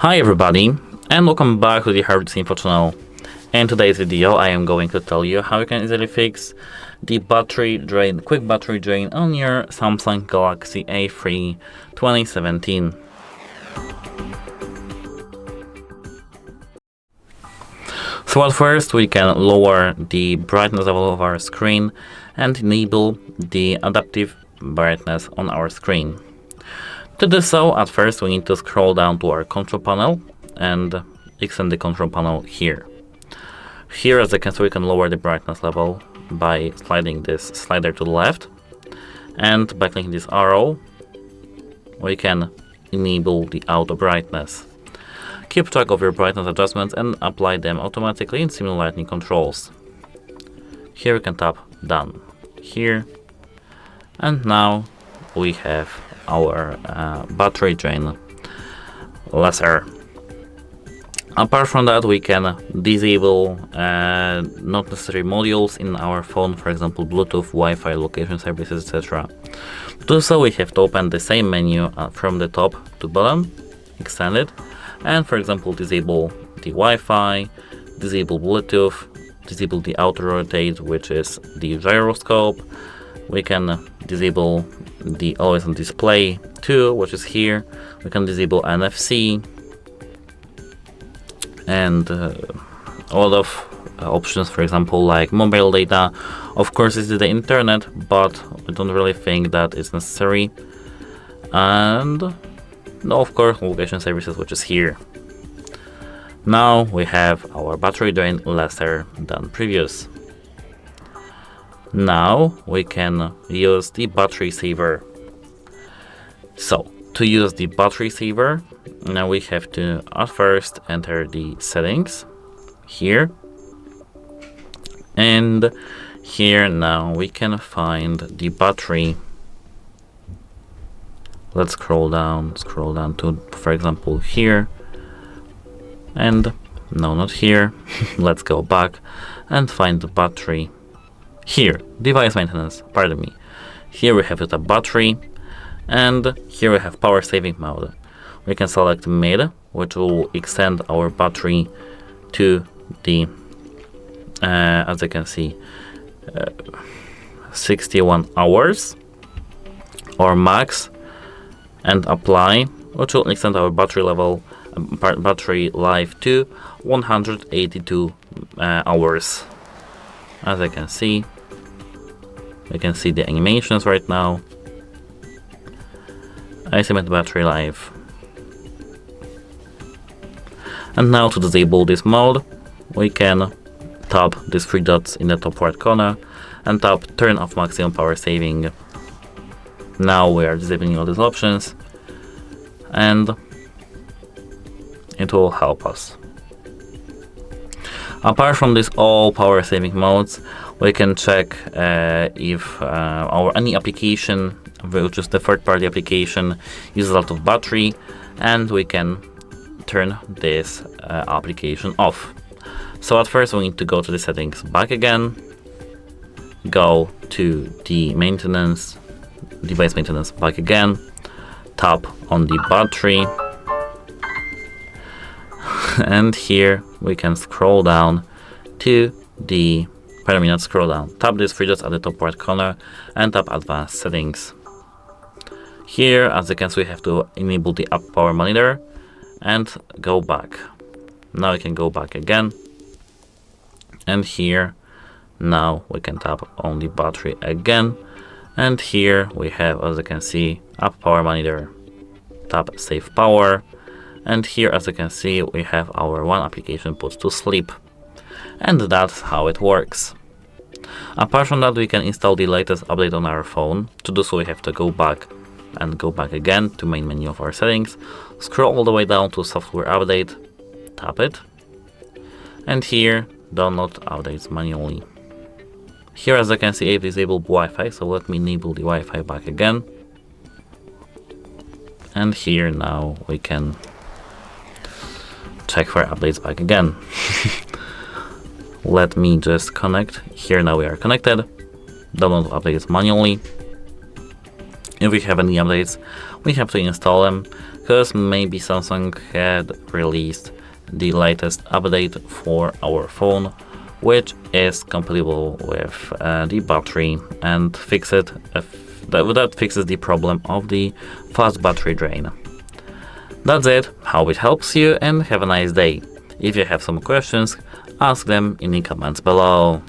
Hi everybody, and welcome back to the HardReset.Info channel. In today's video, I am going to tell you how you can easily fix the quick battery drain on your Samsung Galaxy A3 2017. So at first, we can lower the brightness level of our screen and enable the adaptive brightness on our screen. To do so, at first we need to scroll down to our control panel and extend the control panel here. Here, as you can see, we can lower the brightness level by sliding this slider to the left, and by clicking this arrow we can enable the auto brightness. Keep track of your brightness adjustments and apply them automatically in similar lighting controls. Here we can tap done here, and now we have our battery drain lesser. Apart from that, we can disable not necessary modules in our phone, for example Bluetooth, Wi-Fi, location services, etc. To do so, we have to open the same menu from the top to bottom, extend it, and for example disable the Wi-Fi, disable Bluetooth, disable the auto rotate, which is the gyroscope. We can disable the always on display too, which is here. We can disable NFC and a lot of options, for example like mobile data. Of course, this is the internet, but we don't really think that it's necessary. And no, of course, location services, which is here. Now we have our battery drain lesser than previous. Now we can use the battery saver. So to use the battery saver, now we have to at first enter the settings here, and here now we can find the battery. Let's scroll down to, for example, here, and no, not here. Let's go back and find the battery. Here, device maintenance, pardon me. Here we have the battery, and here we have power saving mode. We can select mid, which will extend our battery to the, as you can see, 61 hours, or max, and apply, which will extend our battery level, battery life to 182 hours. As I can see, we can see the animations right now. Estimate battery life. And now to disable this mode, we can tap these three dots in the top right corner and tap turn off maximum power saving. Now we are disabling all these options, and it will help us. Apart from these all power saving modes, we can check if any application, which is the third-party application, uses a lot of battery, and we can turn this application off. So at first we need to go to the settings back again, go to the maintenance, device maintenance back again, tap on the battery, and here we can scroll down to the, pardon me, not scroll down, tap these three dots at the top right corner and tap advanced settings. Here, as you can see, we have to enable the up power monitor and go back. Now we can go back again, and here now we can tap on the battery again, and here we have, as you can see, up power monitor, tap save power, and here, as you can see, we have our one application put to sleep, and that's how it works. Apart from that, we can install the latest update on our phone. To do so, we have to go back and go back again to main menu of our settings, scroll all the way down to software update, tap it, and here download updates manually. Here, as you can see, I've disabled Wi-Fi, so let me enable the Wi-Fi back again, and here now we can check for updates back again. Let me just connect. Here now we are connected. Download updates manually. If we have any updates, we have to install them, because maybe Samsung had released the latest update for our phone, which is compatible with the battery and that fixes the problem of the fast battery drain. That's it, hope it helps you, and have a nice day. If you have some questions, ask them in the comments below.